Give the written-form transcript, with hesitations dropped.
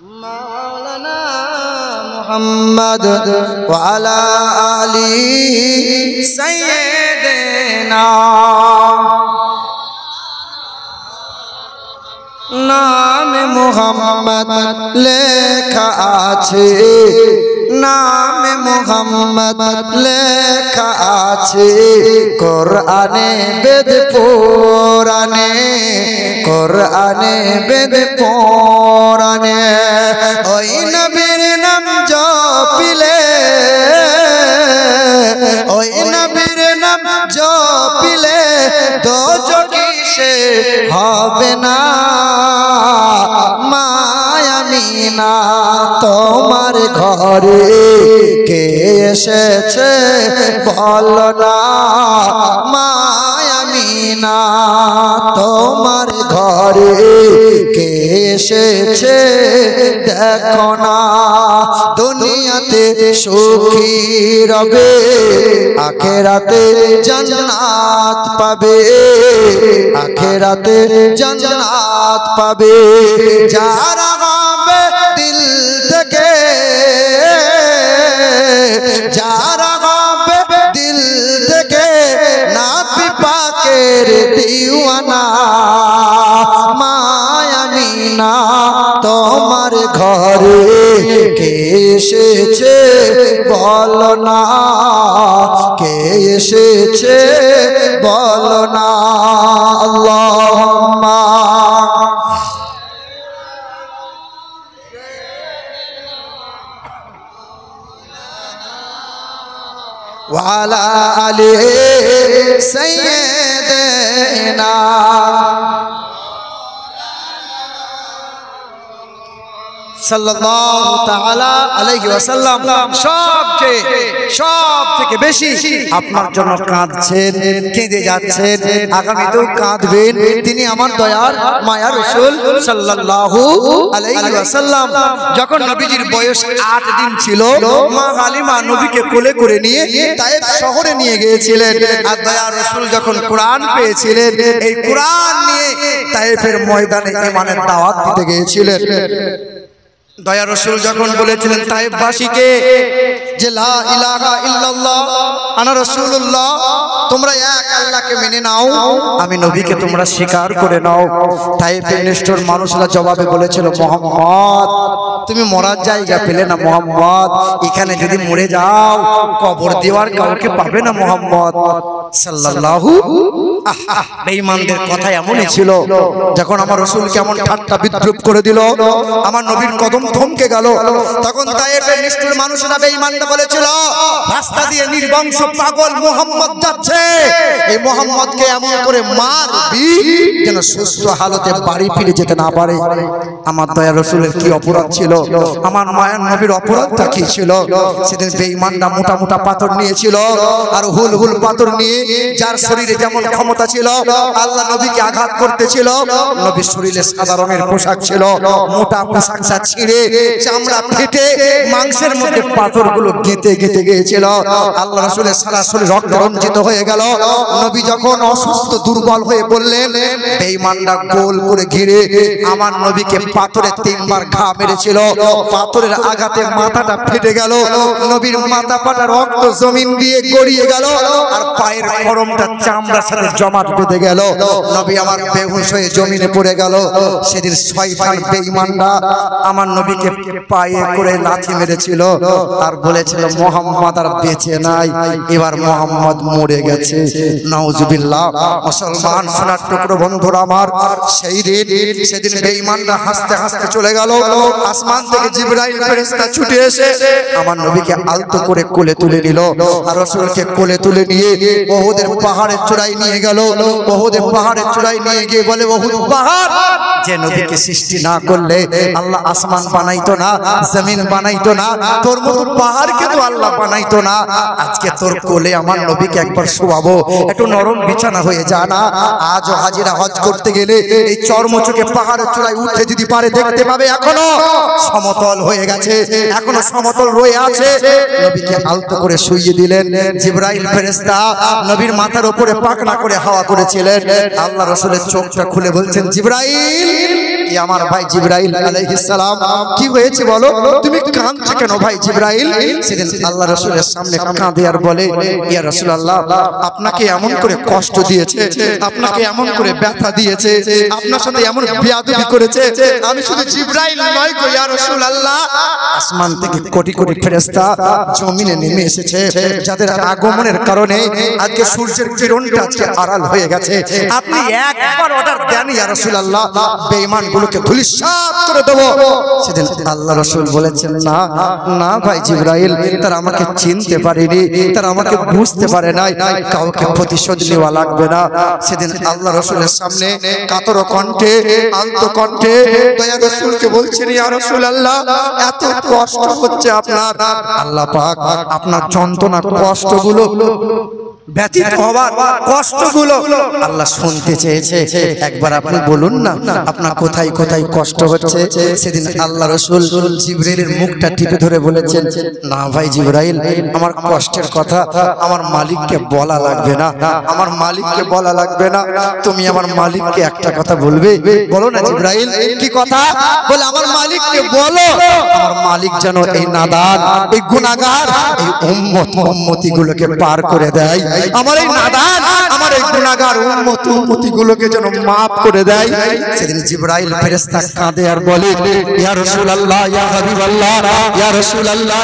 মাওলানা মুহাম্মদ ওয়া আলা আলি সাইয়্যিদিনা নামে মুহাম্মদ লেখা আছে, নামে মুহাম্মদ লেখা আছে কোরআনে বেদ পুরাণে, কোরআনে বেদ পুরাণে। ওই নবীর নাম জপিলে, ওই নবীর নাম জপিলে দোজখী সে হবে না। মায়ামিনা তোমার ঘরে কে এসেছে বলো না, মায়ামিনা তোমার ঘরে কে এসেছে দেখো না। দুনিয়াতে সুখী রবে, আখিরাতে জান্নাত পাবে, আখিরাতে জান্নাত পাবে। যারা হবে দিল থেকে, যারা হবে দিল থেকে নবী পাকের দিওয়ানা। মায়ামিনা তোমার ঘরে কে এসেছে বলো না, কে এসেছে বলো না। আল্লাহুম্মা ওয়া আলা আলি সাইয়্যিদিনা সাল্লাল্লাহু তাআলা আলাইহি ওয়াসাল্লাম সব থেকে বেশি আপনার জন্য কাঁদছেন, কেঁদে যাচ্ছেন, আগামীতেও কাঁদবেন। তিনি আমার দয়ার মায়ার রাসূল সাল্লাল্লাহু আলাইহি ওয়াসাল্লাম। যখন নবীজির বয়স 8 দিন ছিল, মা হালিমা নবীকে কোলে করে নিয়ে তায়েফ শহরে নিয়ে গিয়েছিলেন। আর দয়ার রাসূল যখন কোরআন পেয়েছিলেন, এই কোরআন নিয়ে তায়েফের ময়দানে ঈমানের দাওয়াত দিতে গিয়েছিলেন। দয়া রাসূল যখন বলেছিলেন তায়েফবাসীকে যে লা ইলাহা ইল্লাল্লাহ আনা রাসূলুল্লাহ, তোমরা এক আল্লাহকে মেনে নাও, আমি নবীকে তোমরা স্বীকার করে নাও। তায়েফের নিষ্ঠুর মানুষরা জবাবে বলেছিল, মুহাম্মদ তুমি মরার জায়গা পেলে না মুহাম্মদ, এখানে যদি মরে যাও কবর দেওয়ার কাউকে পাবে না মুহাম্মদ সাল্লাল্লাহু। বেঈমানদের কথা এমনই ছিল। যখন আমার রাসূল কেমন ঠাট্টা বিদ্রুপ করে দিল, আমার নবীর কদম থমকে গেল, তখন তায়েফের নিষ্ঠুর মানুষরা বেঈমানরা বলেছিল, রাস্তা দিয়ে নির্বংশ পাগল মুহাম্মদ যাচ্ছে, এই মুহাম্মদকে এমন করে মারবি যেন সুস্থ হালতে বাড়ি ফিরে যেতে না পারে। আমার দয়ার রাসূলের কি অপরাধ ছিল, আমার মায়ের নবীর অপরাধটা কি ছিল? সেদিন বেঈমানরা মোটা মোটা পাথর নিয়েছিল, আর হুল হুল পাথর নিয়ে যার শরীরে যেমন ক্ষমতা ছিল আল্লাহ নবীকে আঘাত করতেছিল। নবীর শরীরে সাদা রঙের পোশাক ছিল, মোটা পোশাকটা ছিঁড়ে চামড়া ফেটে মাংসের মধ্যে পাথরগুলো গেঁথে গেঁথে গিয়েছিল। আল্লাহ রাসূলের সারা শরীর রক্ত রঞ্জিত হয়ে গেল। নবী যখন অসুস্থ দুর্বল হয়ে বললেন, বেঈমানরা গোল করে ঘিরে আমার নবীকে পাথরে 3 বার ঘা মেরেছিল। পাথরের আঘাতে মাথাটা ফেটে গেল, নবীর মাথা ফাটা রক্ত জমিন দিয়ে গড়িয়ে গেল, আর পায়ের খড়মটা চামড়ার সাথে জমাট বেঁধে গেল। নবী আমার বেহুশ হয়ে জমিনে পড়ে গেল। সেদিন শয়তান বেঈমানরা আমার নবীকে পায়ে করে লাথি মেরেছিল আর বলেছিল, মুহাম্মদ আর বেঁচে নাই, এবার মুহাম্মদ মরে গেছে। নাউজুবিল্লাহ। মুসলমান সোনার টুকরো বন্ধুরা আমার, সেই দিন সেদিন বেঈমানরা হাসতে হাসতে চলে গেল। আসমান থেকে জিবরাইল ফেরেশতা ছুটে এসে আমার নবীকে আলতো করে কোলে তুলে নিল, আর রাসূলকে কোলে তুলে নিয়ে উহুদের পাহাড়ের চূড়ায় নিয়ে গেল। উহুদের পাহাড়ের চূড়ায় নিয়ে গিয়ে বলে, উহুদ পাহাড়, যে নবীকে সৃষ্টি না করলে আল্লাহ আসমান বানাইতো না, জমিন বানাইতো না, তোর মতো পাহাড়কে তো আল্লাহ বানাইতো না। আজকে তোর কোলে আমার নবীকে একবার শোয়াবো, একটু নরম বিছানা হয়ে যা না। আজও হাজিরা হজ করতে গেলে এই চর্মচোখে পাহাড়ের চূড়ায় উঠে যদি পারে দেখতে পাবে এখনো সমতল হয়ে গেছে, এখনো সমতল রয়ে আছে। নবীকে আলতো করে শুইয়ে দিলেন। জিবরাইল ফেরেশতা নবীর মাথার উপরে পাখনা করে হাওয়া করেছিলেন। আল্লাহ রাসূলের চোখটা খুলে বলছেন, জিবরাইল আমার ভাই জিবরাইল আলাইহিস সালাম, কি হয়েছে বলো, তুমি কাঁদছো কেন ভাই জিবরাইল? সেদিন আল্লাহ রাসূলের সামনে কাঁদে আর বলে, ইয়া রাসূলুল্লাহ, আপনাকে এমন করে কষ্ট দিয়েছে, আপনাকে এমন করে ব্যথা দিয়েছে, আপনার সাথে এমন বেয়াদবি করেছে, আমি শুধু জিবরাইল নয় গো ইয়া রাসূলুল্লাহ, আসমান থেকে কোটি কোটি ফেরেশতা জমিনে নেমে এসেছে, যাদের আগমনের কারণে আজকে সূর্যের কিরণটা আজকে আড়াল হয়ে গেছে। আপনি একবার অর্ডার দেন ইয়া রাসূলুল্লাহ, বেঈমানগুলোকে ধূলিসাৎ করে দেব। সেদিন আল্লাহ রাসূল বলেছেন, না না ভাই জিবরাইল, তারা আমাকে চিনতে পারেনি, তারা আমাকে বুঝতে পারে নাই, কাউকে প্রতিশোধ নেওয়া লাগবে না। সেদিন আল্লাহ রাসূলের সামনে কাতর কণ্ঠে, আলতো কণ্ঠে দয়া রাসূলকে বলছেন, ইয়া রাসূলুল্লাহ, এত কষ্ট হচ্ছে আপনার, আল্লাহ পাক আপনার যন্ত্রণা কষ্টগুলো, ব্যথিত হবার কষ্টগুলো আল্লাহ শুনতে চেয়েছে, একবার আপনি বলুন না আপনার কোথায় কোথায় কষ্ট হচ্ছে। সেদিন আল্লাহ রাসূল জিবরাইলের মুখটা টিপে ধরে বলেছেন, না ভাই জিবরাইল, আমার কষ্টের কথা আমার মালিককে বলা লাগবে না, আমার মালিককে বলা লাগবে না, তুমি আমার মালিককে একটা কথা বলবে। বলো না জিবরাইল, কি কথা? বলে আমার মালিককে বলো, আমার মালিক যেন এই নাদান, এই গুনাহগার, এই উম্মতি গুলোকে পার করে দেয়, আমার এই নাদান, আমার এই গুনাহগার উম্মতি গুলোকে যেন maaf করে দেয়। সেদিন জিবরাইল ফেরেশতা কাঁদে আর বলে, ইয়া রাসূলুল্লাহ, ইয়া হাবিবাল্লাহ, ইয়া রাসূলুল্লাহ,